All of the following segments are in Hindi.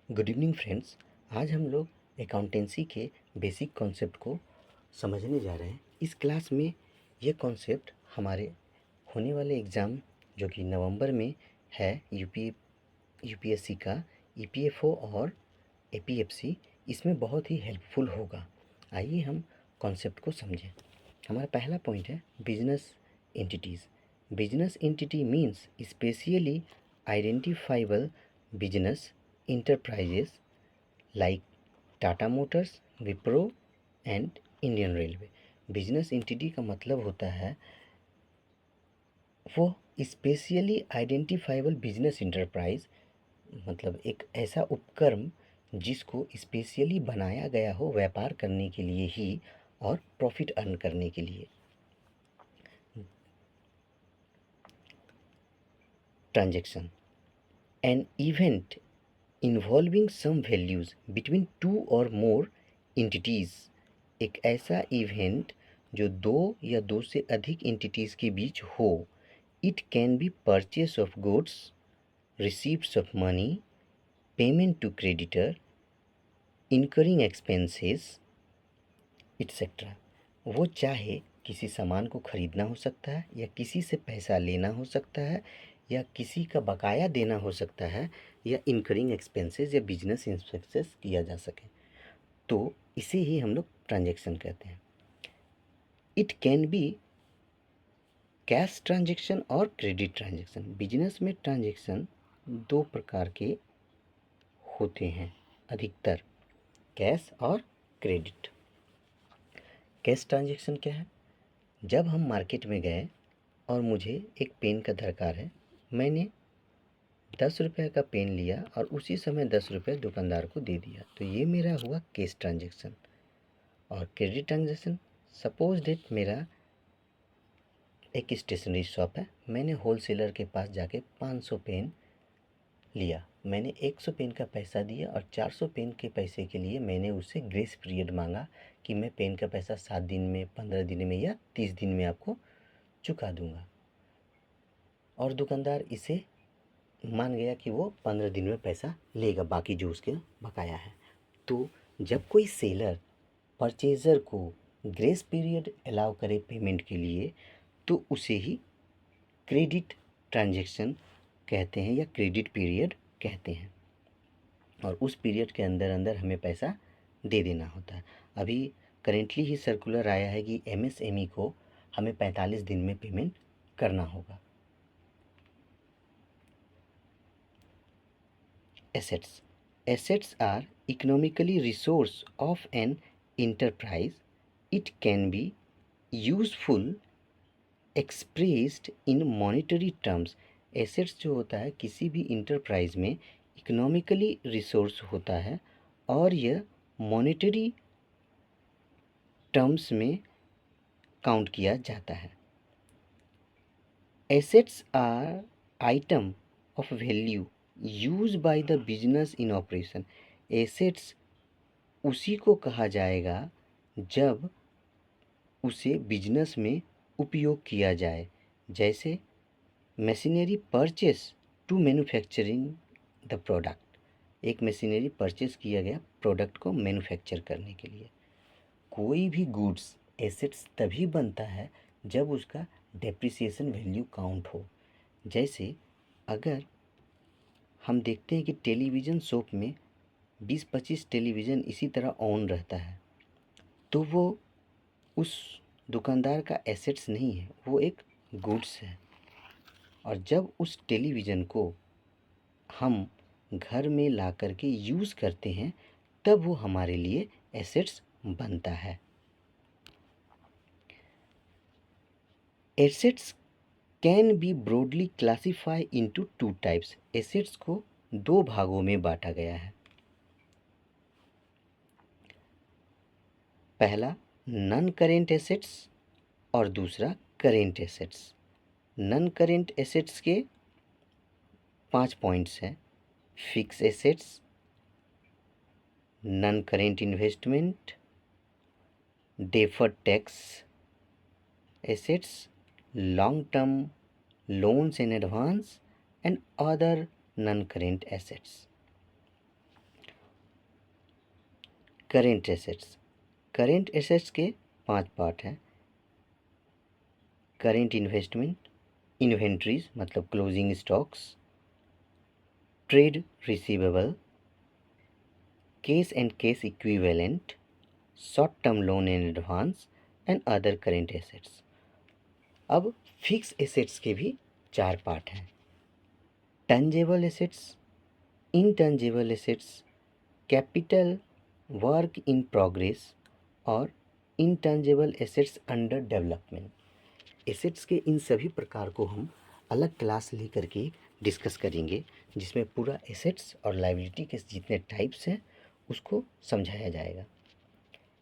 Good evening friends. आज हम लोग अकाउंटेंसी के बेसिक कॉन्सेप्ट को समझने जा रहे हैं। इस क्लास में ये कॉन्सेप्ट हमारे होने वाले एग्ज़ाम जो कि नवंबर में है यूपीएससी का ईपीएफओ और एपीएफसी, इसमें बहुत ही हेल्पफुल होगा। आइए हम कॉन्सेप्ट को समझें। हमारा पहला पॉइंट है business entities. Business entity means specially identifiable business enterprises like Tata Motors, Wipro and Indian railway. Business entity का मतलब होता है वो स्पेशली आइडेंटिफाइबल बिजनेस इंटरप्राइज, मतलब एक ऐसा उपक्रम जिसको स्पेशली बनाया गया हो व्यापार करने के लिए ही और प्रॉफिट अर्न करने के लिए। Transaction an event involving some values between two or more entities. एक ऐसा इवेंट जो दो या दो से अधिक एंटिटीज़ के बीच हो। It can be purchase of goods, receipts of money, payment to creditor, incurring expenses etcetera. वो चाहे किसी सामान को खरीदना हो सकता है, या किसी से पैसा लेना हो सकता है, या किसी का बकाया देना हो सकता है, या इनकरिंग एक्सपेंसेस या बिजनेस एक्सपेंसेस किया जा सके, तो इसे ही हम लोग ट्रांजैक्शन कहते हैं। It can be cash transaction और क्रेडिट ट्रांजैक्शन। बिजनेस में ट्रांजैक्शन दो प्रकार के होते हैं अधिकतर, कैश और क्रेडिट। कैश ट्रांजैक्शन क्या है? जब हम मार्केट में गए और मुझे एक पेन का दरकार है, मैंने 10 रुपये का पेन लिया और उसी समय 10 रुपये दुकानदार को दे दिया, तो ये मेरा हुआ कैश ट्रांजैक्शन। और क्रेडिट ट्रांजैक्शन, सपोज डेट मेरा एक स्टेशनरी शॉप है, मैंने होलसेलर के पास जाके 500 पेन लिया, मैंने 100 पेन का पैसा दिया और 400 पेन के पैसे के लिए मैंने उससे ग्रेस पीरियड मांगा कि मैं पेन का पैसा 7 दिन में, 15 दिन में या 30 दिन में आपको चुका दूंगा। और दुकानदार इसे मान गया कि वो 15 दिन में पैसा लेगा, बाकी जो उसके बकाया है। तो जब कोई सेलर परचेज़र को ग्रेस पीरियड अलाउ करे पेमेंट के लिए, तो उसे ही क्रेडिट ट्रांजैक्शन कहते हैं या क्रेडिट पीरियड कहते हैं। और उस पीरियड के अंदर अंदर हमें पैसा दे देना होता है। अभी करेंटली ही सर्कुलर आया है कि एमएसएमई को हमें 45 दिन में पेमेंट करना होगा। Assets. Assets are economically resource of an enterprise. It can be useful expressed in monetary terms. Assets जो होता है किसी भी इंटरप्राइज में इकोनॉमिकली रिसोर्स होता है और यह मॉनेटरी टर्म्स में काउंट किया जाता है। Assets are item of value use by the business in operation. Assets उसी को कहा जाएगा जब उसे बिजनेस में उपयोग किया जाए, जैसे machinery purchase to manufacturing the product. एक मशीनरी परचेस किया गया प्रोडक्ट को मैन्युफैक्चर करने के लिए। कोई भी गुड्स एसेट्स तभी बनता है जब उसका डेप्रिसिएशन वैल्यू काउंट हो। जैसे अगर हम देखते हैं कि टेलीविज़न शॉप में 20-25 टेलीविज़न इसी तरह ऑन रहता है, तो वो उस दुकानदार का एसेट्स नहीं है, वो एक गुड्स है। और जब उस टेलीविज़न को हम घर में ला कर के यूज़ करते हैं, तब वो हमारे लिए एसेट्स बनता है। Assets can be broadly classify into two types. Assets को दो भागों में बांटा गया है। पहला नॉन करेंट एसेट्स और दूसरा current assets. Non current assets के 5 पॉइंट्स हैं। Fix assets, non current investment, deferred tax assets, long term loans in advance and other non current assets. Current assets. Current assets के 5 पार्ट हैं। करेंट इन्वेस्टमेंट, इन्वेंट्रीज मतलब closing stocks, trade receivable, cash and cash equivalent, short term loan and advance and other current assets. अब फिक्स एसेट्स के भी 4 पार्ट हैं। टंजेबल assets, इनटंजेबल assets, capital work in progress और intangible assets under development. Assets के इन सभी प्रकार को हम अलग क्लास लेकर के डिस्कस करेंगे, जिसमें पूरा एसेट्स और लायबिलिटी के जितने टाइप्स हैं उसको समझाया जाएगा।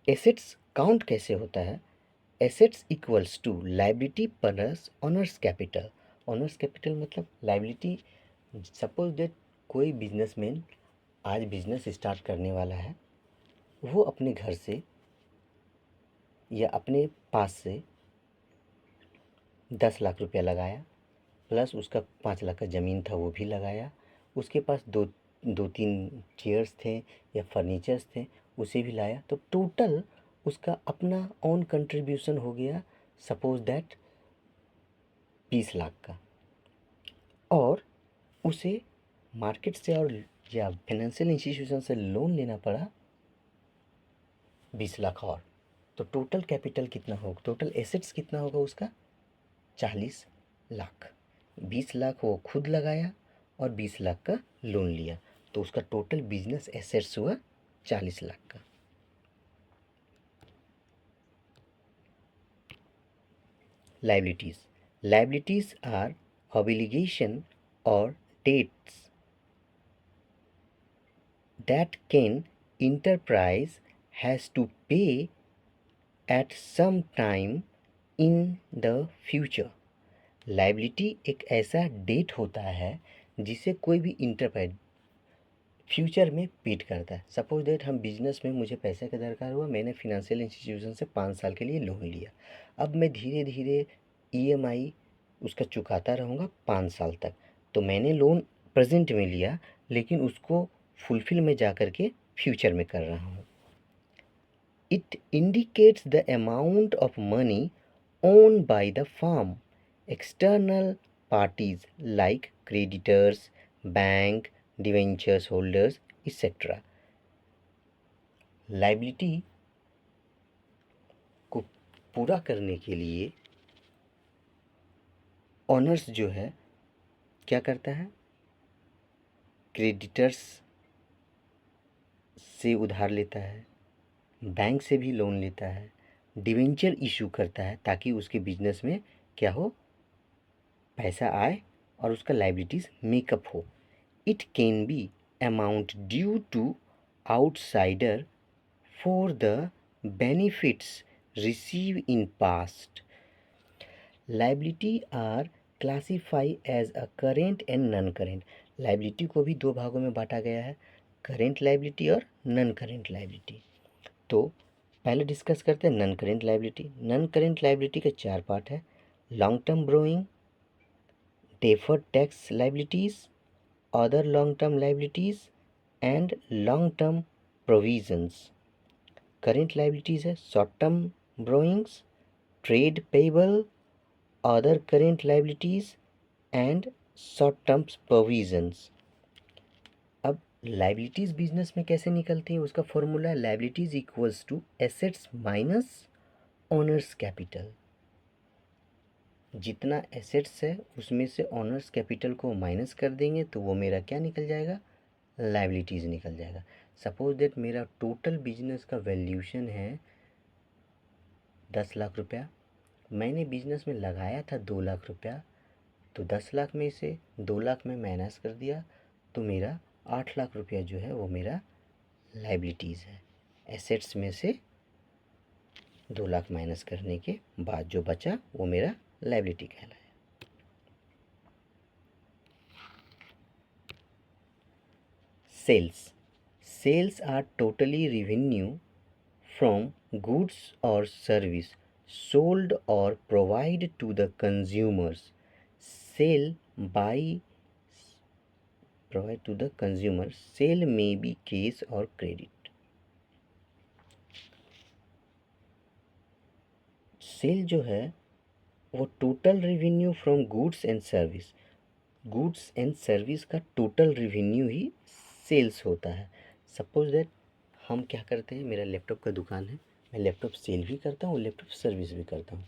एसेट्स काउंट कैसे होता है? Assets equals to liability plus owner's capital. Owner's capital मतलब लायबिलिटी। सपोज दैट कोई बिजनेसमैन आज बिजनेस स्टार्ट करने वाला है, वो अपने घर से या अपने पास से 10 लाख रुपया लगाया, प्लस उसका 5 लाख का ज़मीन था वो भी लगाया, उसके पास दो तीन चेयर्स थे या फर्नीचर्स थे, उसे भी लाया, तो टोटल उसका अपना ओन कंट्रीब्यूशन हो गया सपोज दैट 20 लाख का। और उसे मार्केट से और या फाइनेंशियल इंस्टीट्यूशन से लोन लेना पड़ा 20 लाख और। तो टोटल कैपिटल कितना होगा, टोटल एसेट्स कितना होगा उसका? 40 लाख। 20 लाख वो खुद लगाया और 20 लाख का लोन लिया, तो उसका टोटल बिजनेस एसेट्स हुआ 40 लाख का। लायबिलिटीज। लायबिलिटीज आर ऑब्लिगेशन और dates that can enterprise has to pay at some time in the future। Liability एक ऐसा डेट होता है जिसे कोई भी इंटरप्राइज फ्यूचर में पेड करता है। सपोज दैट हम बिजनेस में, मुझे पैसे का दरकार हुआ, मैंने फिनेंशियल इंस्टीट्यूशन से 5 साल के लिए लोन लिया। अब मैं धीरे धीरे ईएमआई उसका चुकाता रहूँगा 5 साल तक। तो मैंने लोन प्रेजेंट में लिया, लेकिन उसको फुलफिल में जा कर के फ्यूचर में कर रहा हूँ। It indicates the amount of money own by the firm, external parties like creditors, bank, debentures holders etcetera. Liability को पूरा करने के लिए ऑनर्स जो है क्या करता है? क्रेडिटर्स से उधार लेता है, बैंक से भी लोन लेता है, डिवेंचर इशू करता है ताकि उसके बिजनेस में क्या हो, पैसा आए और उसका लायबिलिटीज़ मेकअप हो। It can be amount due to outsider for the benefits receive in past. Liability are classify as a current and non current. लायबिलिटी को भी 2 भागों में बांटा गया है, करेंट लायबिलिटी और नॉन करेंट लायबिलिटी। तो पहले डिस्कस करते हैं non current liability. Non current liability के 4 पार्ट है। Long term borrowing, deferred tax liabilities, other long term liabilities and long term provisions. Current liabilities है short term borrowings, trade payable, other current liabilities and short term provisions. अब लायबिलिटीज़ बिजनेस में कैसे निकलती है, उसका फॉर्मूला है liabilities equals to assets minus owners capital. जितना एसेट्स है उसमें से ऑनर्स कैपिटल को माइनस कर देंगे तो वो मेरा क्या निकल जाएगा, लायबिलिटीज़ निकल जाएगा। सपोज दैट मेरा टोटल बिजनेस का वैल्यूशन है 10 लाख रुपया, मैंने बिजनेस में लगाया था 2 लाख रुपया, तो 10 लाख में से 2 लाख में माइनस कर दिया तो मेरा 8 लाख रुपया जो है वो मेरा लायबिलिटीज़ है। एसेट्स में से 2 लाख माइनस करने के बाद जो बचा वो मेरा लायबिलिटी कहलाया। Sales. Sales are totally revenue from goods or service sold or provided to the consumers. Sale by provide to the consumer. Sale may be cash or credit. Sale जो है वो total revenue from goods and service का टोटल रेवेन्यू ही सेल्स होता है। सपोज दैट हम क्या करते हैं, मेरा लैपटॉप का दुकान है, मैं लैपटॉप सेल भी करता हूँ, लैपटॉप सर्विस भी करता हूँ।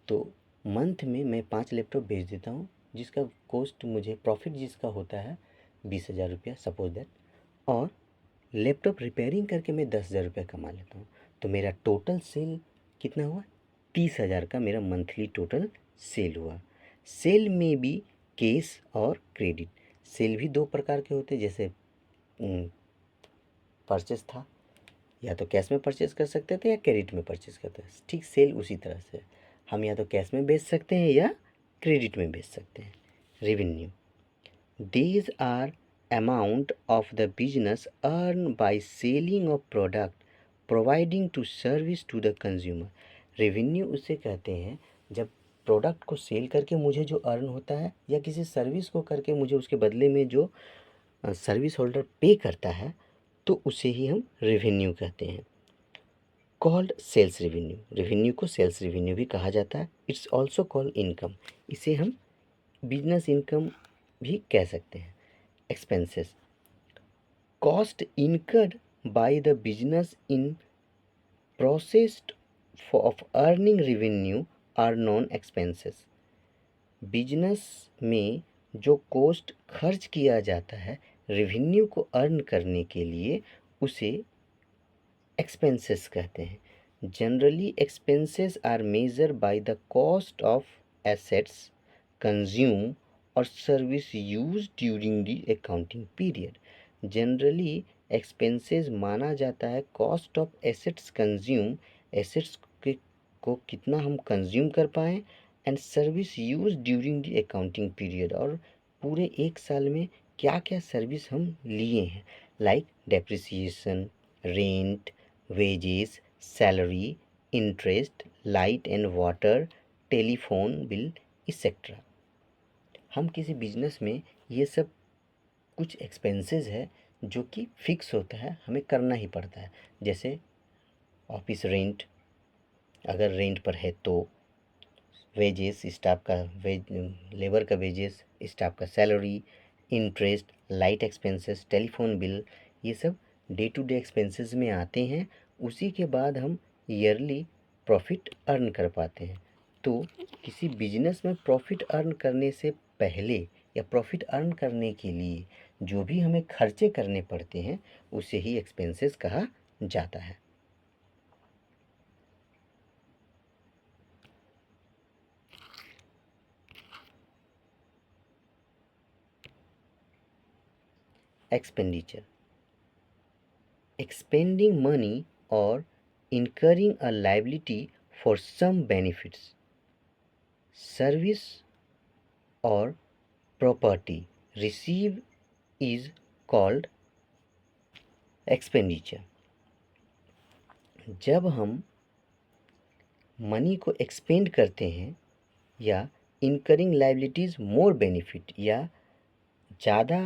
तो मंथ में मैं 5 लैपटॉप बेच देता हूँ, जिसका कॉस्ट मुझे प्रॉफिट जिसका होता है 20,000 रुपया सपोज दैट, और लैपटॉप रिपेयरिंग करके मैं 10,000 रुपया कमा लेता हूँ। तो मेरा टोटल सेल कितना हुआ, 30,000 का मेरा मंथली टोटल सेल हुआ। सेल में भी कैश और क्रेडिट, सेल भी दो प्रकार के होते हैं, जैसे परचेस था, या तो कैश में परचेस कर सकते थे या क्रेडिट में परचेस करते थे। ठीक सेल उसी तरह से हम या तो कैश में बेच सकते हैं या क्रेडिट में बेच सकते हैं। Revenue, these are amount of the business earned by selling of product providing to service to the consumer। Revenue उसे कहते हैं जब प्रोडक्ट को सेल करके मुझे जो अर्न होता है, या किसी सर्विस को करके मुझे उसके बदले में जो सर्विस होल्डर पे करता है, तो उसे ही हम रेवेन्यू कहते हैं। कॉल्ड सेल्स रेवेन्यू, रेवेन्यू को सेल्स रेवेन्यू भी कहा जाता है। इट्स ऑल्सो कॉल्ड इनकम, इसे हम बिजनेस इनकम भी कह सकते हैं। Expenses, cost incurred by the business in process of earning revenue are known expenses. Business में जो कॉस्ट खर्च किया जाता है रेवेन्यू को अर्न करने के लिए, उसे एक्सपेंसेस कहते हैं। Generally expenses are measure by the cost of assets consume और service use during the accounting period. Generally expenses माना जाता है cost of assets consume, assets के को कितना हम कंज्यूम कर पाएँ, and service use during the accounting period, और पूरे एक साल में क्या क्या सर्विस हम लिए हैं, like depreciation, rent, wages, salary, interest, light and water, telephone bill etcetera. हम किसी बिजनेस में ये सब कुछ एक्सपेंसेस है जो कि फिक्स होता है, हमें करना ही पड़ता है। जैसे ऑफिस रेंट, अगर रेंट पर है तो वेजेस, स्टाफ का लेबर का वेजेस, स्टाफ का salary, interest, light expenses, telephone bill, ये सब डे टू डे एक्सपेंसेस में आते हैं। उसी के बाद हम ईयरली प्रॉफिट अर्न कर पाते हैं। तो किसी बिजनेस में प्रॉफिट अर्न करने से पहले या प्रॉफिट अर्न करने के लिए जो भी हमें खर्चे करने पड़ते हैं, उसे ही एक्सपेंसेस कहा जाता है। Expenditure, expending money or incurring a liability for some benefits, service or property received is called expenditure। जब हम मनी को एक्सपेंड करते हैं या इनकरिंग लाइबिलिटीज़ मोर बेनिफिट, या ज़्यादा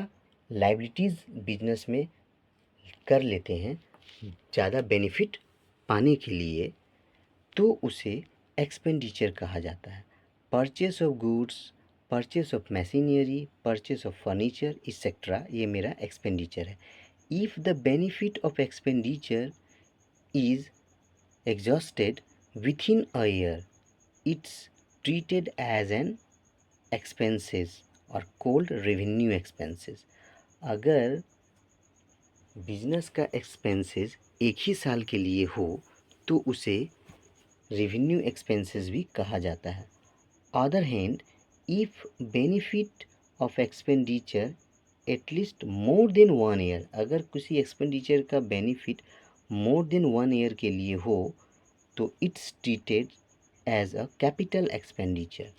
लाइबिलिटीज़ बिजनेस में कर लेते हैं ज़्यादा बेनिफिट पाने के लिए, तो उसे एक्सपेंडिचर कहा जाता है। Purchase of goods, purchase of machinery, purchase of furniture etcetera, ये मेरा एक्सपेंडिचर है। If the benefit of expenditure is exhausted within a year, it's treated as an expenses और कोल्ड रेवेन्यू एक्सपेंसेस। अगर बिजनेस का एक्सपेंसेस एक ही साल के लिए हो तो उसे रेवेन्यू एक्सपेंसेस भी कहा जाता है। Other hand, if benefit of expenditure at least more than 1 year, अगर किसी एक्सपेंडिचर का बेनिफिट मोर देन 1 ईयर के लिए हो, तो it's treated as a capital expenditure,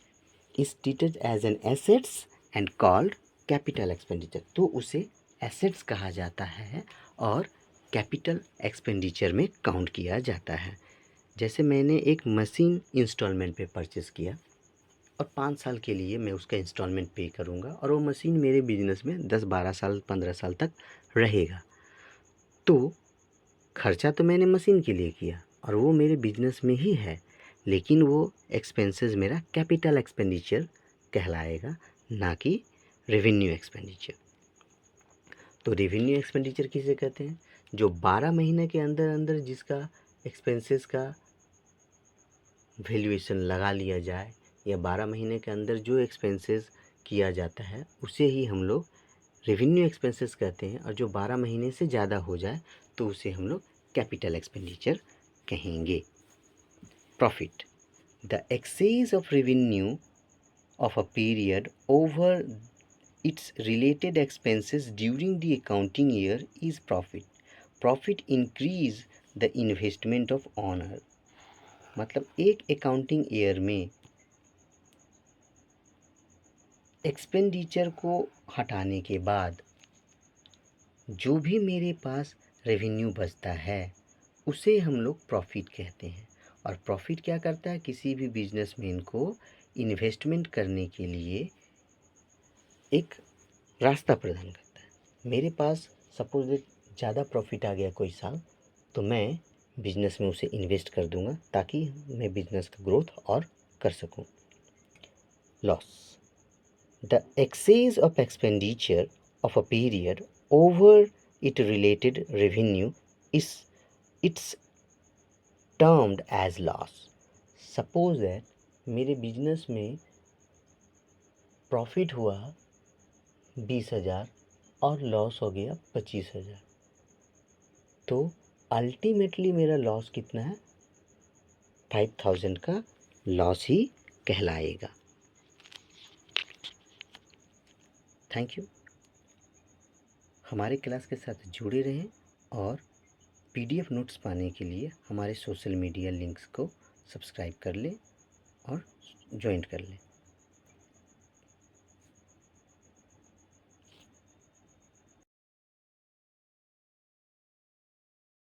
is treated as an assets and called capital expenditure. तो उसे एसेट्स कहा जाता है और कैपिटल एक्सपेंडिचर में काउंट किया जाता है। जैसे मैंने एक मशीन इंस्टॉलमेंट पे परचेस किया और 5 साल के लिए मैं उसका इंस्टॉलमेंट पे करूँगा, और वो मशीन मेरे बिजनेस में 10-12 साल 15 साल तक रहेगा। तो खर्चा तो मैंने मशीन के लिए किया और वो मेरे बिजनेस में ही है, लेकिन वो एक्सपेंसेस मेरा कैपिटल एक्सपेंडिचर कहलाएगा, ना कि रेवेन्यू एक्सपेंडिचर। तो रेवेन्यू एक्सपेंडिचर किसे कहते हैं? जो 12 महीने के अंदर अंदर जिसका एक्सपेंसेस का वैल्यूएशन लगा लिया जाए, या 12 महीने के अंदर जो एक्सपेंसेस किया जाता है उसे ही हम लोग रेवेन्यू एक्सपेंसेस कहते हैं। और जो 12 महीने से ज़्यादा हो जाए तो उसे हम लोग कैपिटल एक्सपेंडिचर कहेंगे। Profit, the excess of revenue of a period over its related expenses during the accounting year is profit. Profit increase the investment of owner। मतलब एक अकाउंटिंग ईयर में एक्सपेंडिचर को हटाने के बाद जो भी मेरे पास रेवेन्यू बचता है उसे हम लोग प्रॉफिट कहते हैं। और प्रॉफिट क्या करता है? किसी भी बिजनेसमैन को इन्वेस्टमेंट करने के लिए एक रास्ता प्रदान करता है। मेरे पास सपोज ज़्यादा प्रॉफिट आ गया कोई साल, तो मैं बिजनेस में उसे इन्वेस्ट कर दूंगा ताकि मैं बिजनेस का ग्रोथ और कर सकूं। Loss, the excess of expenditure of a period over it related revenue is it's termed as loss. Suppose that मेरे बिजनेस में प्रॉफिट हुआ 20,000 और लॉस हो गया 25,000, तो अल्टीमेटली मेरा लॉस कितना है? 5,000 का लॉस ही कहलाएगा। Thank you. हमारे क्लास के साथ जुड़े रहें और पीडीएफ नोट्स पाने के लिए हमारे सोशल मीडिया लिंक्स को सब्सक्राइब कर लें और ज्वाइन कर लें।